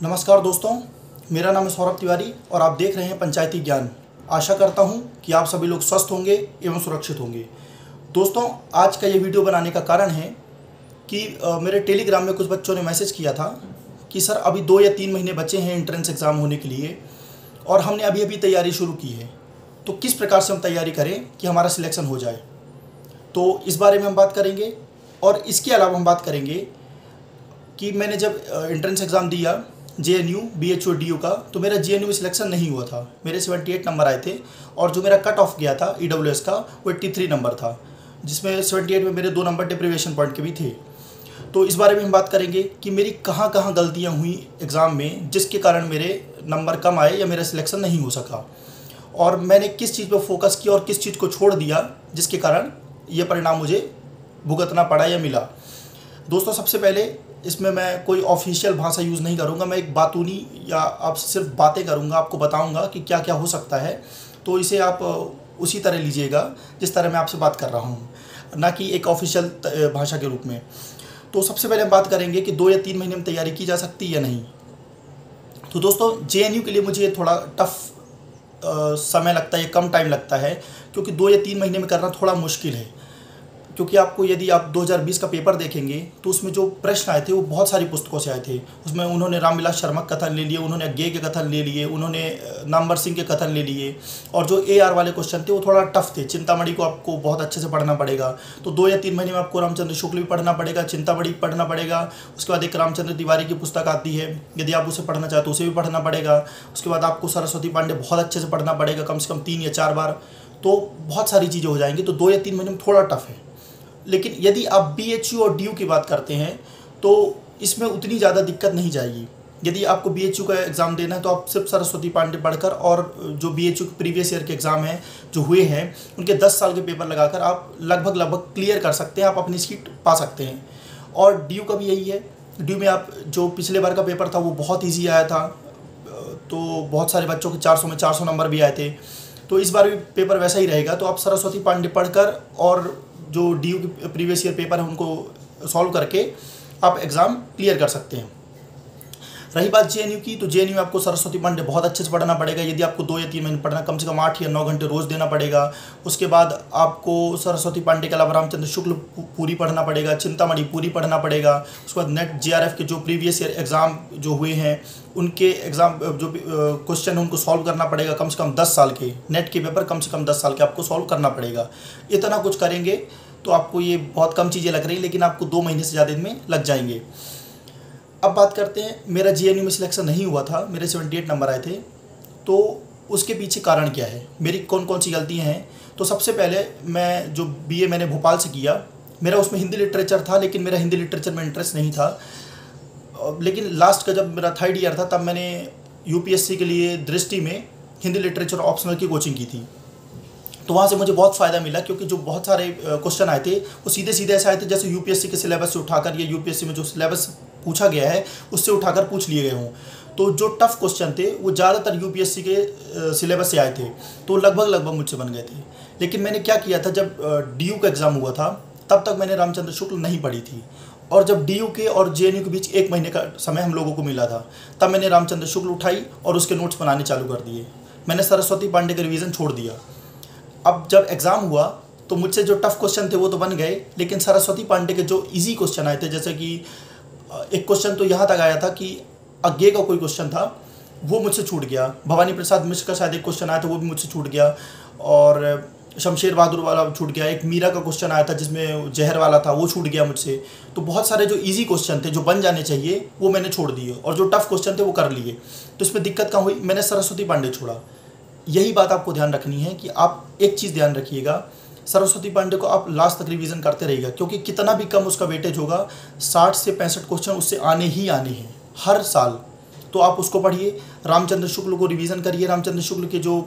नमस्कार दोस्तों, मेरा नाम है सौरभ तिवारी और आप देख रहे हैं पंचायती ज्ञान। आशा करता हूं कि आप सभी लोग स्वस्थ होंगे एवं सुरक्षित होंगे। दोस्तों, आज का ये वीडियो बनाने का कारण है कि मेरे टेलीग्राम में कुछ बच्चों ने मैसेज किया था कि सर अभी 2 या 3 महीने बचे हैं एंट्रेंस एग्ज़ाम होने के लिए और हमने अभी अभी तैयारी शुरू की है, तो किस प्रकार से हम तैयारी करें कि हमारा सिलेक्शन हो जाए। तो इस बारे में हम बात करेंगे और इसके अलावा हम बात करेंगे कि मैंने जब एंट्रेंस एग्ज़ाम दिया JNU BHU DU का, तो मेरा JNU में सिलेक्शन नहीं हुआ था। मेरे 78 नंबर आए थे और जो मेरा कट ऑफ गया था EWS का वो 83 नंबर था, जिसमें 78 में मेरे 2 नंबर डिप्रीवेशन पॉइंट के भी थे। तो इस बारे में हम बात करेंगे कि मेरी कहाँ कहाँ गलतियाँ हुई एग्ज़ाम में जिसके कारण मेरे नंबर कम आए या मेरा सिलेक्शन नहीं हो सका, और मैंने किस चीज़ पर फोकस किया और किस चीज़ को छोड़ दिया जिसके कारण ये परिणाम मुझे भुगतना पड़ा या मिला। दोस्तों, सबसे पहले इसमें मैं कोई ऑफिशियल भाषा यूज़ नहीं करूँगा, मैं एक बातूनी या आपसे सिर्फ बातें करूँगा, आपको बताऊँगा कि क्या क्या हो सकता है। तो इसे आप उसी तरह लीजिएगा जिस तरह मैं आपसे बात कर रहा हूँ, ना कि एक ऑफिशियल भाषा के रूप में। तो सबसे पहले हम बात करेंगे कि 2 या 3 महीने में तैयारी की जा सकती है या नहीं। तो दोस्तों, JNU के लिए मुझे थोड़ा टफ समय लगता है, कम टाइम लगता है, क्योंकि 2 या 3 महीने में करना थोड़ा मुश्किल है। क्योंकि आपको यदि आप 2020 का पेपर देखेंगे तो उसमें जो प्रश्न आए थे वो बहुत सारी पुस्तकों से आए थे। उसमें उन्होंने रामविलास शर्मा के कथन ले लिए, उन्होंने अज्ञे के कथन ले लिए, उन्होंने नामवर सिंह के कथन ले लिए, और जो AR वाले क्वेश्चन थे वो थोड़ा टफ थे। चिंतामणि को आपको बहुत अच्छे से पढ़ना पड़ेगा। तो 2 या 3 महीने में आपको रामचंद्र शुक्ल भी पढ़ना पड़ेगा, चिंतामणि पढ़ना पड़ेगा। उसके बाद एक रामचंद्र तिवारी की पुस्तक आती है, यदि आप उसे पढ़ना चाहते हो उसे भी पढ़ना पड़ेगा। उसके बाद आपको सरस्वती पांडे बहुत अच्छे से पढ़ना पड़ेगा, कम से कम 3 या 4 बार। तो बहुत सारी चीज़ें हो जाएंगी। तो 2 या 3 महीने में थोड़ा टफ है। लेकिन यदि आप BHU और DU की बात करते हैं तो इसमें उतनी ज़्यादा दिक्कत नहीं जाएगी। यदि आपको BHU का एग्ज़ाम देना है तो आप सिर्फ सरस्वती पांडे पढ़कर और जो BHU के प्रीवियस ईयर के एग्ज़ाम हैं जो हुए हैं उनके 10 साल के पेपर लगाकर आप लगभग क्लियर कर सकते हैं, आप अपनी सीट पा सकते हैं। और DU का भी यही है। DU में आप जो पिछले बार का पेपर था वो बहुत ईजी आया था, तो बहुत सारे बच्चों के 400 में 400 नंबर भी आए थे। तो इस बार भी पेपर वैसा ही रहेगा। तो आप सरस्वती पांडे पढ़कर और जो DU के प्रीवियस ईयर पेपर है उनको सॉल्व करके आप एग्ज़ाम क्लियर कर सकते हैं। रही बात JNU की, तो JNU में आपको सरस्वती पांडे बहुत अच्छे से पढ़ना पड़ेगा। यदि आपको 2 या 3 महीने पढ़ना, कम से कम 8 या 9 घंटे रोज़ देना पड़ेगा। उसके बाद आपको सरस्वती पांडे के अलावा रामचंद्र शुक्ल पूरी पढ़ना पड़ेगा, चिंतामणि पूरी पढ़ना पड़ेगा। उसके बाद नेट JRF के जो प्रीवियस ईयर एग्ज़ाम जो हुए हैं उनके एग्ज़ाम जो क्वेश्चन उनको सॉल्व करना पड़ेगा, कम से कम 10 साल के नेट के पेपर कम से कम 10 साल के आपको सॉल्व करना पड़ेगा। इतना कुछ करेंगे तो आपको ये बहुत कम चीज़ें लग रही हैं, लेकिन आपको 2 महीने से ज़्यादा इनमें लग जाएंगे। अब बात करते हैं, मेरा JNU में सिलेक्शन नहीं हुआ था, मेरे 78 नंबर आए थे। तो उसके पीछे कारण क्या है, मेरी कौन कौन सी गलतियाँ हैं। तो सबसे पहले मैं जो BA मैंने भोपाल से किया, मेरा उसमें हिंदी लिटरेचर था, लेकिन मेरा हिंदी लिटरेचर में इंटरेस्ट नहीं था। लेकिन लास्ट का जब मेरा 3rd ईयर था तब मैंने UPSC के लिए दृष्टि में हिंदी लिटरेचर ऑप्शनल की कोचिंग की थी। तो वहाँ से मुझे बहुत फ़ायदा मिला, क्योंकि जो बहुत सारे क्वेश्चन आए थे वो सीधे सीधे ऐसे आए थे जैसे UPSC के सिलेबस से उठाकर या UPSC में जो सिलेबस पूछा गया है उससे उठाकर पूछ लिए गए हों। तो जो टफ़ क्वेश्चन थे वो ज़्यादातर UPSC के सिलेबस से आए थे, तो लगभग मुझसे बन गए थे। लेकिन मैंने क्या किया था, जब DU का एग्ज़ाम हुआ था तब तक मैंने रामचंद्र शुक्ल नहीं पढ़ी थी, और जब DU के और JNU के बीच 1 महीने का समय हम लोगों को मिला था तब मैंने रामचंद्र शुक्ल उठाई और उसके नोट्स बनाने चालू कर दिए। मैंने सरस्वती पांडे का रिवीजन छोड़ दिया। अब जब एग्ज़ाम हुआ तो मुझसे जो टफ़ क्वेश्चन थे वो तो बन गए, लेकिन सरस्वती पांडे के जो इजी क्वेश्चन आए थे, जैसे कि एक क्वेश्चन तो यहाँ तक आया था कि अज्ञे का कोई क्वेश्चन था वो मुझसे छूट गया। भवानी प्रसाद मिश्र का शायद एक क्वेश्चन आया था वो भी मुझसे छूट गया, और शमशेर बहादुर वाला छूट गया। एक मीरा का क्वेश्चन आया था जिसमें जहर वाला था, वो छूट गया मुझसे। तो बहुत सारे जो इजी क्वेश्चन थे जो बन जाने चाहिए वो मैंने छोड़ दिए, और जो टफ़ क्वेश्चन थे वो कर लिए। तो इसमें दिक्कत कहाँ हुई, मैंने सरस्वती पांडे छोड़ा। यही बात आपको ध्यान रखनी है कि आप एक चीज़ ध्यान रखिएगा, सरस्वती पांडे को आप लास्ट तक रिवीजन करते रहिएगा, क्योंकि कितना भी कम उसका वेटेज होगा 60 से 65 क्वेश्चन उससे आने ही आने हैं हर साल। तो आप उसको पढ़िए, रामचंद्र शुक्ल को रिवीजन करिए। रामचंद्र शुक्ल के जो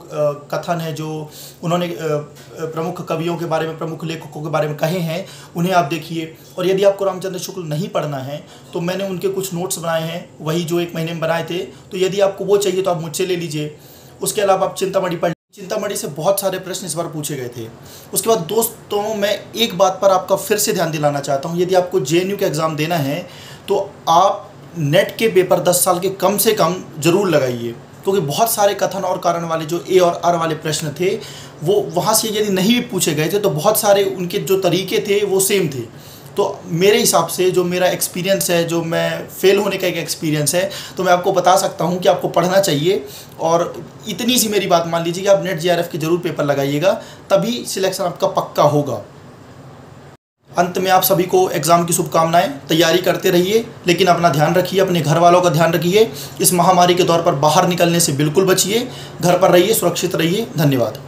कथन है, जो उन्होंने प्रमुख कवियों के बारे में, प्रमुख लेखकों के बारे में कहे हैं, उन्हें आप देखिए। और यदि आपको रामचंद्र शुक्ल नहीं पढ़ना है तो मैंने उनके कुछ नोट्स बनाए हैं, वही जो 1 महीने में बनाए थे। तो यदि आपको वो चाहिए तो आप मुझसे ले लीजिए। उसके अलावा आप चिंतामणि पढ़, चिंतामणि से बहुत सारे प्रश्न इस बार पूछे गए थे। उसके बाद दोस्तों, मैं एक बात पर आपका फिर से ध्यान दिलाना चाहता हूँ, यदि आपको JNU का एग्ज़ाम देना है तो आप नेट के पेपर 10 साल के कम से कम ज़रूर लगाइए, क्योंकि बहुत सारे कथन और कारण वाले जो ए और आर वाले प्रश्न थे वो वहाँ से यदि नहीं भी पूछे गए थे तो बहुत सारे उनके जो तरीके थे वो सेम थे। तो मेरे हिसाब से जो मेरा एक्सपीरियंस है, जो मैं फेल होने का एक एक्सपीरियंस है, तो मैं आपको बता सकता हूँ कि आपको पढ़ना चाहिए। और इतनी सी मेरी बात मान लीजिए कि आप नेट जेआरएफ के ज़रूर पेपर लगाइएगा, तभी सिलेक्शन आपका पक्का होगा। अंत में आप सभी को एग्ज़ाम की शुभकामनाएं। तैयारी करते रहिए, लेकिन अपना ध्यान रखिए, अपने घर वालों का ध्यान रखिए। इस महामारी के दौर पर बाहर निकलने से बिल्कुल बचिए, घर पर रहिए, सुरक्षित रहिए। धन्यवाद।